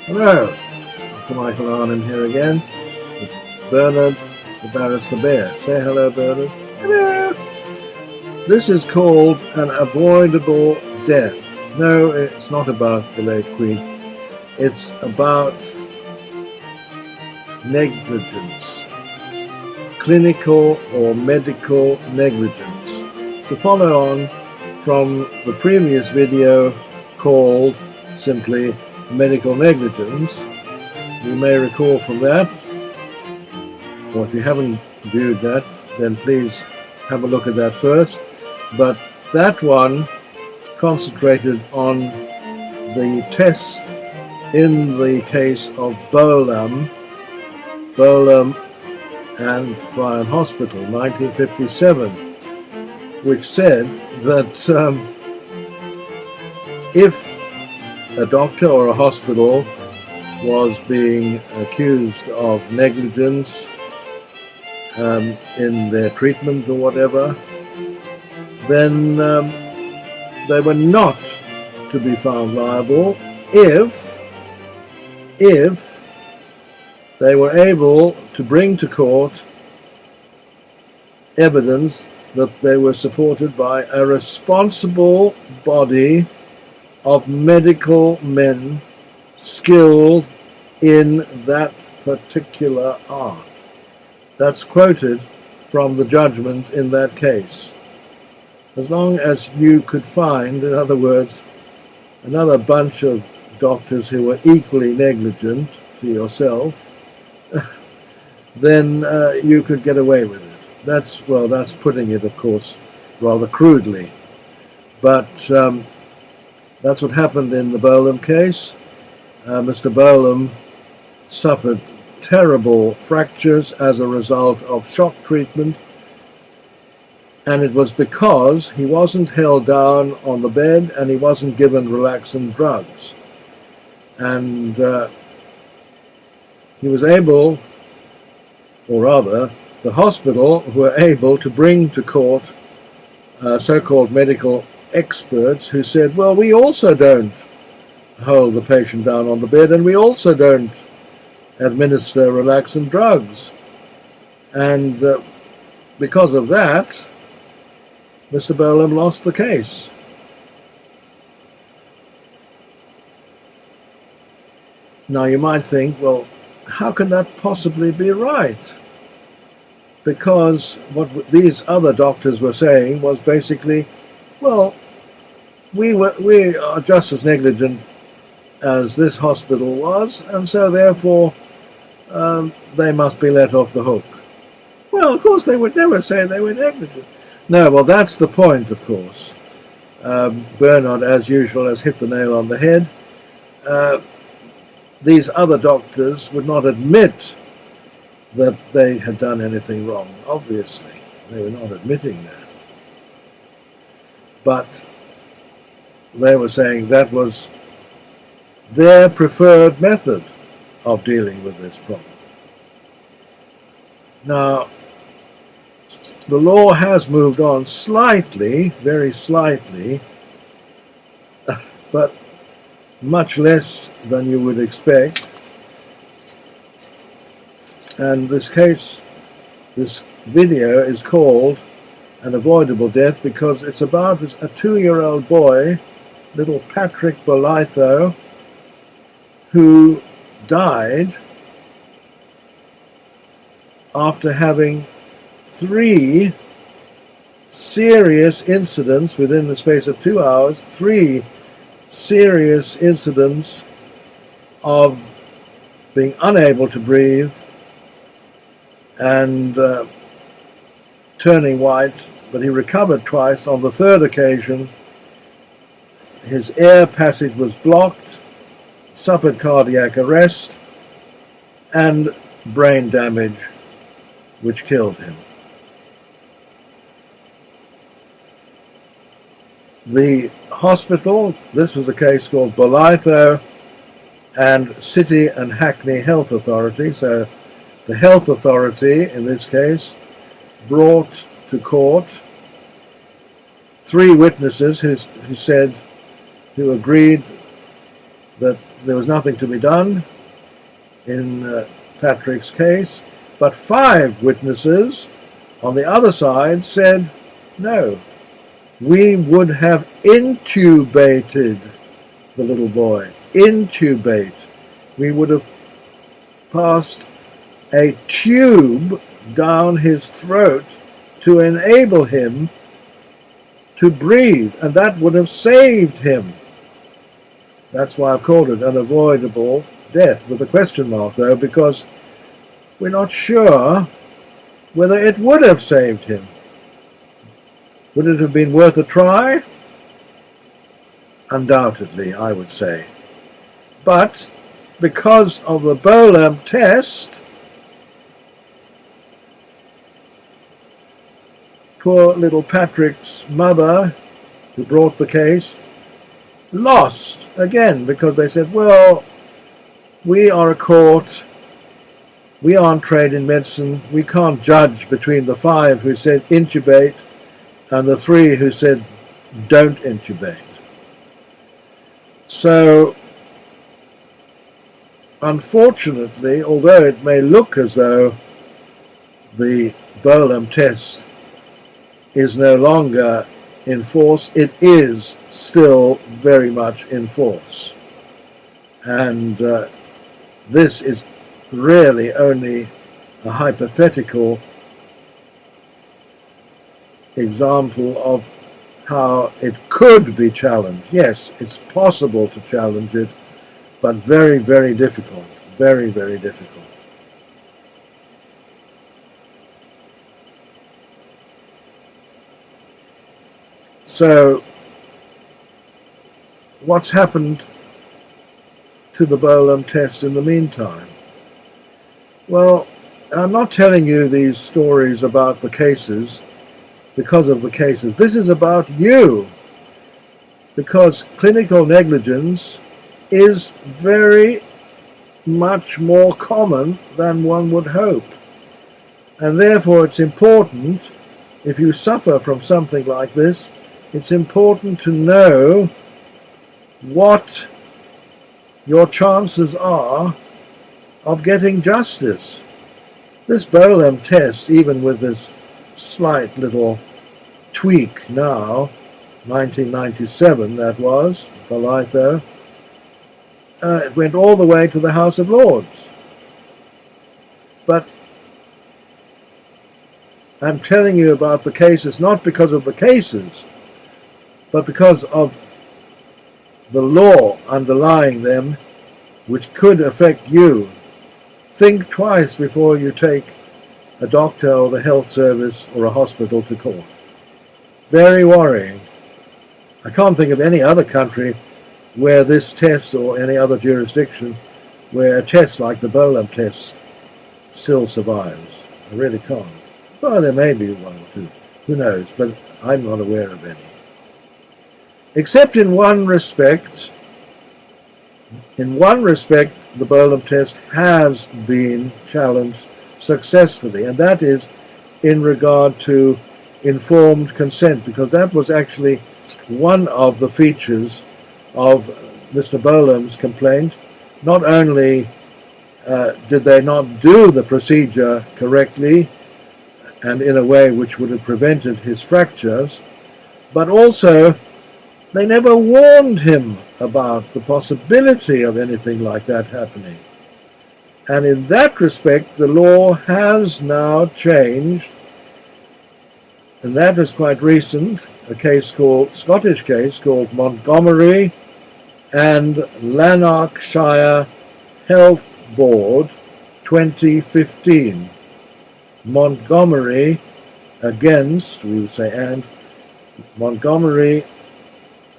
Hello, Dr. Michael Arnhem here again with Bernard the Barrister Bear. Say hello, Bernard. Hello. This is called an avoidable death. No, it's not about the late Queen. It's about negligence, clinical or medical negligence. To follow on from the previous video called simply medical negligence, you may recall from that, or if you haven't viewed that, then please have a look at that first. But that one concentrated on the test in the case of Bolam and Friar Hospital, 1957, which said that if a doctor or a hospital was being accused of negligence in their treatment or whatever, then they were not to be found liable if they were able to bring to court evidence that they were supported by a responsible body of medical men skilled in that particular art. That's quoted from the judgment in that case. As long as you could find, in other words, another bunch of doctors who were equally negligent to yourself, then you could get away with it. That's putting it, of course, rather crudely. But that's what happened in the Bolam case. Mr. Bolam suffered terrible fractures as a result of shock treatment, and it was because he wasn't held down on the bed and he wasn't given relaxant drugs. And he was able, or rather, the hospital were able to bring to court so-called medical experts who said, well, we also don't hold the patient down on the bed and we also don't administer relaxant drugs. And because of that, Mr. Bolam lost the case. Now you might think, well, how can that possibly be right? Because what these other doctors were saying was basically, well, we are just as negligent as this hospital was, and so therefore they must be let off the hook. Well, of course, they would never say they were negligent. No, well, that's the point, of course. Bernard, as usual, has hit the nail on the head. These other doctors would not admit that they had done anything wrong, obviously. They were not admitting that. But they were saying that was their preferred method of dealing with this problem. Now, the law has moved on slightly, very slightly, but much less than you would expect. And this case, this video is called An Avoidable Death because it's about a 2-year-old boy, little Patrick Bolitho, who died after having 3 serious incidents within the space of 2 hours, 3 serious incidents of being unable to breathe and turning white, but he recovered twice. On the third occasion, his air passage was blocked, suffered cardiac arrest, and brain damage, which killed him. The hospital, this was a case called Bolitho and City and Hackney Health Authority, so the health authority in this case brought to court 3 witnesses who agreed that there was nothing to be done in Patrick's case, but 5 witnesses on the other side said, no, we would have intubated the little boy. Intubate. We would have passed a tube down his throat to enable him to breathe, and that would have saved him. That's why I've called it an avoidable death, with a question mark though, because we're not sure whether it would have saved him. Would it have been worth a try? Undoubtedly, I would say. But because of the Bolam test, poor little Patrick's mother, who brought the case, lost again, because they said, well, we are a court, we aren't trained in medicine, we can't judge between the 5 who said intubate and the 3 who said don't intubate. So, unfortunately, although it may look as though the Bolam test is no longer in force, it is still very much in force. And this is really only a hypothetical example of how it could be challenged. Yes, it's possible to challenge it, but very, very difficult. Very, very difficult. So, what's happened to the Bolam test in the meantime? Well, I'm not telling you these stories about the cases because of the cases. This is about you, because clinical negligence is very much more common than one would hope. And therefore it's important, if you suffer from something like this, it's important to know what your chances are of getting justice. This Bolam test, even with this slight little tweak now, 1997 that was, Bolitho, it went all the way to the House of Lords. But I'm telling you about the cases not because of the cases, but because of the law underlying them, which could affect you. Think twice before you take a doctor or the health service or a hospital to court. Very worrying. I can't think of any other country where this test, or any other jurisdiction, where a test like the Bolam test still survives. I really can't. Well, there may be one or two. Who knows? But I'm not aware of any. Except in one respect. In one respect, the Bolam test has been challenged successfully, and that is in regard to informed consent, because that was actually one of the features of Mr. Bolam's complaint. Not only did they not do the procedure correctly and in a way which would have prevented his fractures, but also they never warned him about the possibility of anything like that happening. And in that respect, the law has now changed, and that is quite recent, a Scottish case called Montgomery and Lanarkshire Health Board 2015. Montgomery against, we would say, and Montgomery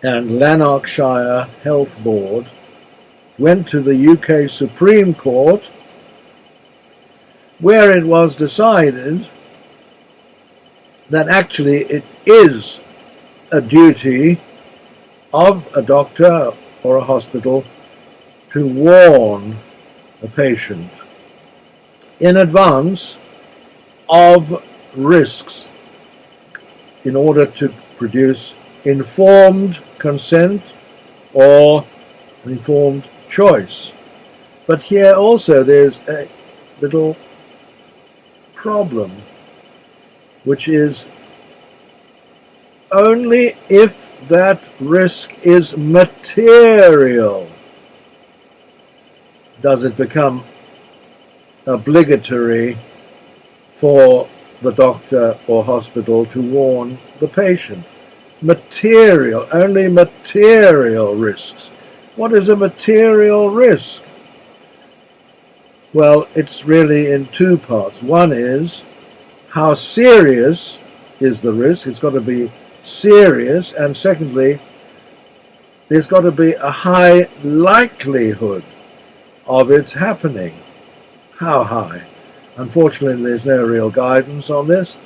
and Lanarkshire Health Board went to the UK Supreme Court, where it was decided that actually it is a duty of a doctor or a hospital to warn a patient in advance of risks in order to produce informed consent or an informed choice. But here also there's a little problem, which is only if that risk is material does it become obligatory for the doctor or hospital to warn the patient. Material, only material risks. What is a material risk? Well, it's really in two parts. One is how serious is the risk. It's got to be serious. And secondly, there's got to be a high likelihood of its happening. How high? Unfortunately, there's no real guidance on this.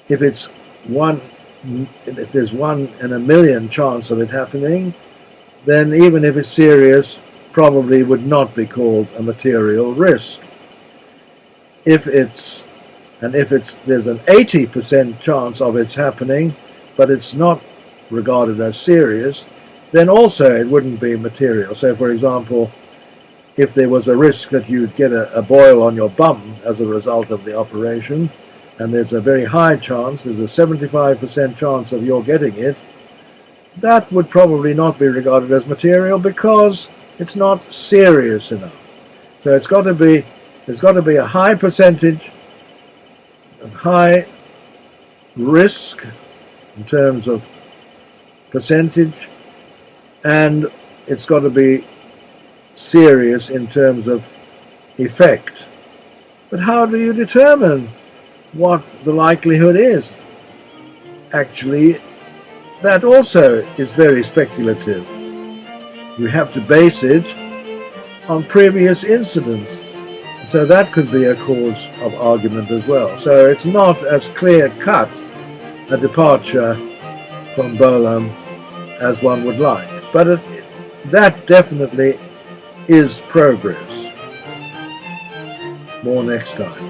If there's 1 in a million chance of it happening, then even if it's serious, probably would not be called a material risk. If there's an 80% chance of it's happening, but it's not regarded as serious, then also it wouldn't be material. So, for example, if there was a risk that you'd get a boil on your bum as a result of the operation, and there's a very high chance, there's a 75% chance of your getting it, that would probably not be regarded as material because it's not serious enough. So there's got to be a high percentage, a high risk in terms of percentage, and it's got to be serious in terms of effect. But how do you determine what the likelihood is? Actually, that also is very speculative. You have to base it on previous incidents. So that could be a cause of argument as well. So it's not as clear-cut a departure from Bolam as one would like. But that definitely is progress. More next time.